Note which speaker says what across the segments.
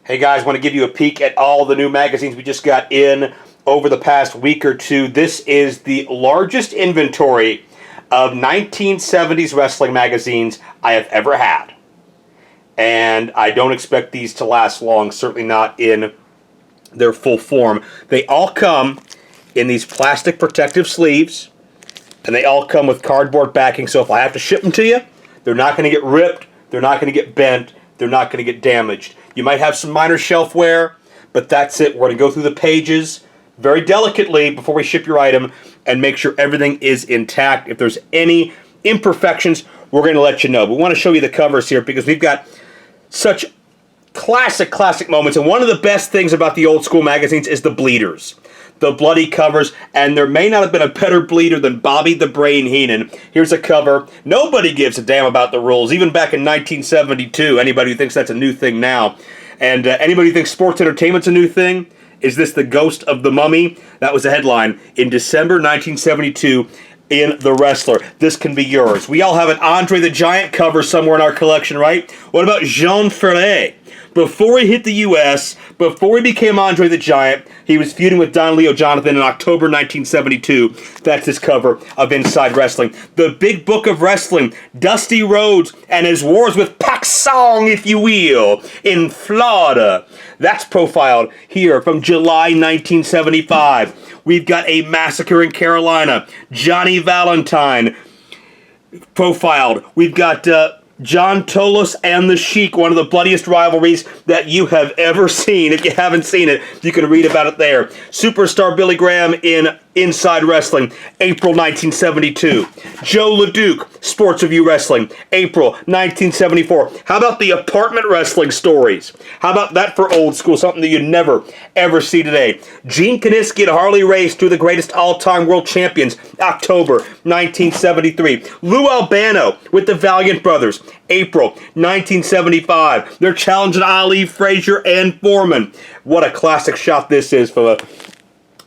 Speaker 1: Hey guys, want to give you a peek at all the new magazines we just got in over the past week or two. This is the largest inventory of 1970s wrestling magazines I have ever had. And I don't expect these to last long, certainly not in their full form. They all come in these plastic protective sleeves, and they all come with cardboard backing, so if I have to ship them to you, they're not going to get ripped, they're not going to get bent, they're not going to get damaged. You might have some minor shelf wear, but that's it. We're going to go through the pages very delicately before we ship your item and make sure everything is intact. If there's any imperfections, we're going to let you know. We want to show you the covers here because we've got such classic moments. And one of the best things about the old school magazines is the bleeders. The bloody covers, and there may not have been a better bleeder than Bobby the Brain Heenan. Here's a cover. Nobody gives a damn about the rules, even back in 1972. Anybody who thinks that's a new thing now. And anybody who thinks sports entertainment's a new thing, is this the ghost of the mummy? That was a headline in December 1972 in The Wrestler. This can be yours. We all have an Andre the Giant cover somewhere in our collection, right? What about Jean Ferret? Before he hit the U.S., before he became Andre the Giant, he was feuding with Don Leo Jonathan in October 1972. That's his cover of Inside Wrestling. The Big Book of Wrestling, Dusty Rhodes and his wars with Pak Song, if you will, in Florida. That's profiled here from July 1975. We've got a massacre in Carolina. Johnny Valentine profiled. We've got John Tolos and the Sheik, one of the bloodiest rivalries that you have ever seen. If you haven't seen it, you can read about it there. Superstar Billy Graham in Inside Wrestling, April 1972. Joe LeDuc, Sports Review Wrestling, April 1974. How about the apartment wrestling stories? How about that for old school, something that you never, ever see today? Gene Kiniski and Harley Race, two of the greatest all-time world champions, October 1973. Lou Albano with the Valiant Brothers, April 1975. They're challenging Ali, Frazier, and Foreman. What a classic shot this is for a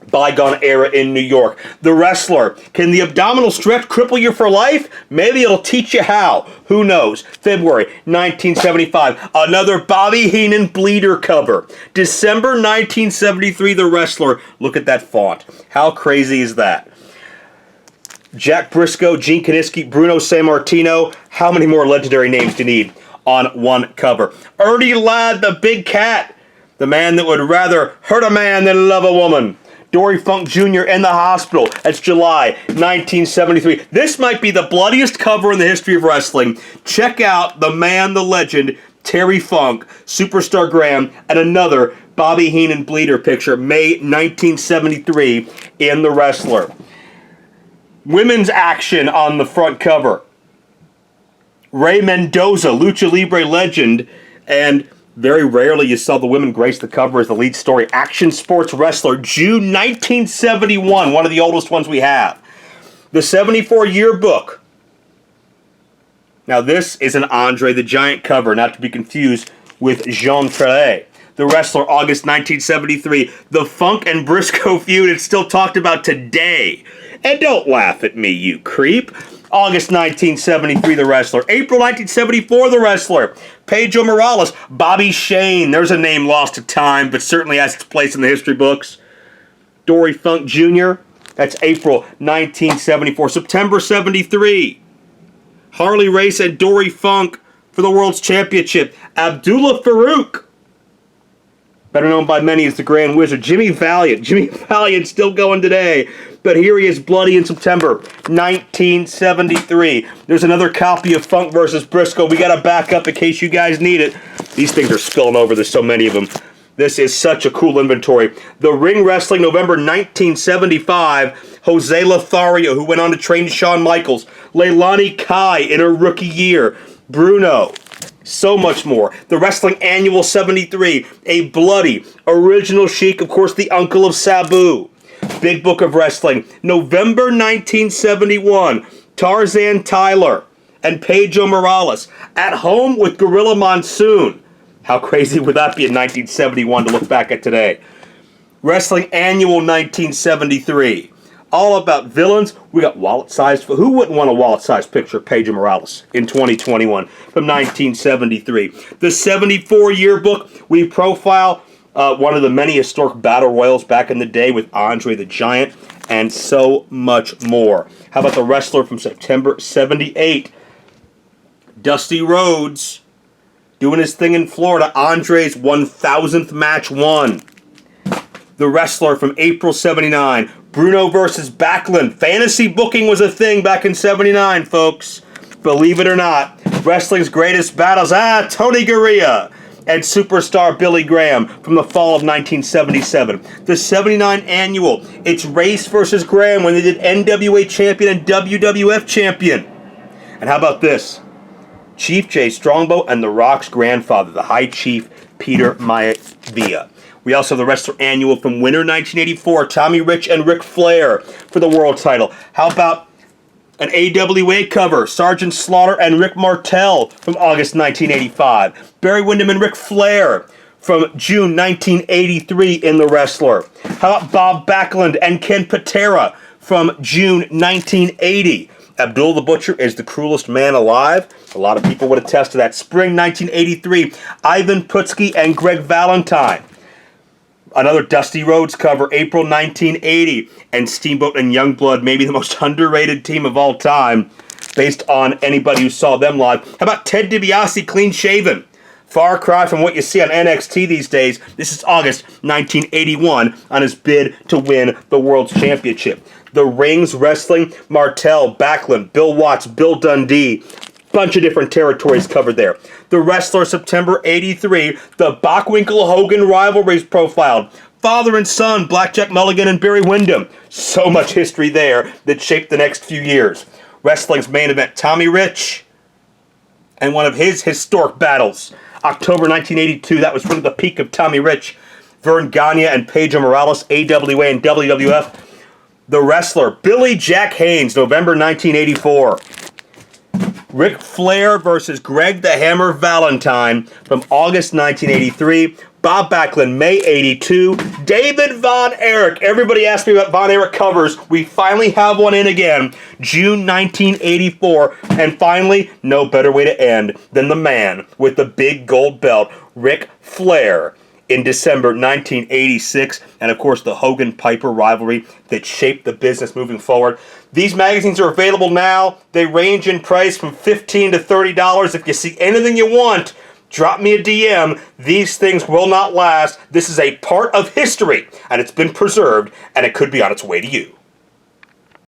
Speaker 1: bygone era in New York. The Wrestler. Can the abdominal stretch cripple you for life? Maybe it'll teach you how. Who knows? February 1975. Another Bobby Heenan bleeder cover. December 1973, The Wrestler. Look at that font. How crazy is that? Jack Briscoe, Gene Kiniski, Bruno Sammartino. How many more legendary names do you need on one cover? Ernie Ladd, the Big Cat. The man that would rather hurt a man than love a woman. Dory Funk Jr. in the hospital. That's July 1973. This might be the bloodiest cover in the history of wrestling. Check out the man, the legend, Terry Funk, Superstar Graham, and another Bobby Heenan bleeder picture, May 1973 in The Wrestler. Women's action on the front cover. Ray Mendoza, Lucha Libre legend, and very rarely you saw the women grace the cover as the lead story. Action Sports Wrestler, June 1971, one of the oldest ones we have. The 74 yearbook. Now this is an Andre the Giant cover, not to be confused with Jean Ferret. The Wrestler, August 1973. The Funk and Briscoe feud is still talked about today. And don't laugh at me, you creep. August 1973, The Wrestler. April 1974, The Wrestler. Pedro Morales, Bobby Shane. There's a name lost to time, but certainly has its place in the history books. Dory Funk Jr., that's April 1974. September 73, Harley Race and Dory Funk for the World's Championship. Abdullah Farouk, better known by many as the Grand Wizard. Jimmy Valiant. Jimmy Valiant still going today. But here he is bloody in September 1973. There's another copy of Funk versus Briscoe. We got to back up in case you guys need it. These things are spilling over. There's so many of them. This is such a cool inventory. The Ring Wrestling, November 1975. Jose Lothario, who went on to train Shawn Michaels. Leilani Kai in her rookie year. Bruno. So much more. The Wrestling Annual 73. A bloody original Sheik, of course, the uncle of Sabu. Big Book of Wrestling, November 1971. Tarzan Tyler and Pedro Morales at home with Gorilla Monsoon. How crazy would that be in 1971 to look back at today? Wrestling Annual 1973. all about villains. We got wallet-sized. Who wouldn't want a wallet-sized picture of Pedro Morales in 2021 from 1973? The 74 yearbook, we profile one of the many historic battle royals back in the day with Andre the Giant, and so much more. How about the wrestler from September 78? Dusty Rhodes doing his thing in Florida. Andre's 1,000th match won. The wrestler from April 79, Bruno versus Backlund. Fantasy booking was a thing back in 79, folks. Believe it or not. Wrestling's greatest battles. Tony Garea and superstar Billy Graham from the fall of 1977. The 79 annual. It's Race versus Graham when they did NWA champion and WWF champion. And how about this? Chief Jay Strongbow and The Rock's grandfather, the High Chief Peter Maivia. We also have the Wrestler Annual from winter 1984, Tommy Rich and Ric Flair for the world title. How about an AWA cover, Sergeant Slaughter and Rick Martel from August 1985. Barry Windham and Ric Flair from June 1983 in The Wrestler. How about Bob Backlund and Ken Patera from June 1980. Abdul the Butcher is the cruelest man alive. A lot of people would attest to that. Spring 1983, Ivan Putski and Greg Valentine. Another Dusty Rhodes cover, April 1980, and Steamboat and Youngblood, maybe the most underrated team of all time, based on anybody who saw them live. How about Ted DiBiase, clean shaven? Far cry from what you see on NXT these days. This is August 1981 on his bid to win the World's Championship. The Rings Wrestling, Martel, Backlund, Bill Watts, Bill Dundee. Bunch of different territories covered there. The Wrestler, September 83. The Bockwinkel-Hogan rivalries profiled. Father and son, Blackjack Mulligan and Barry Windham. So much history there that shaped the next few years. Wrestling's main event, Tommy Rich and one of his historic battles. October 1982, that was really the peak of Tommy Rich. Vern Gagne and Pedro Morales, AWA and WWF. The Wrestler, Billy Jack Haynes, November 1984. Ric Flair versus Greg the Hammer Valentine from August 1983. Bob Backlund, May 82. David Von Erich. Everybody asked me about Von Erich covers. We finally have one in again. June 1984. And finally, no better way to end than the man with the big gold belt, Ric Flair, in December 1986. And of course, the Hogan-Piper rivalry that shaped the business moving forward. These magazines are available now. They range in price from $15 to $30. If you see anything you want, drop me a DM. These things will not last. This is a part of history, and it's been preserved, and it could be on its way to you.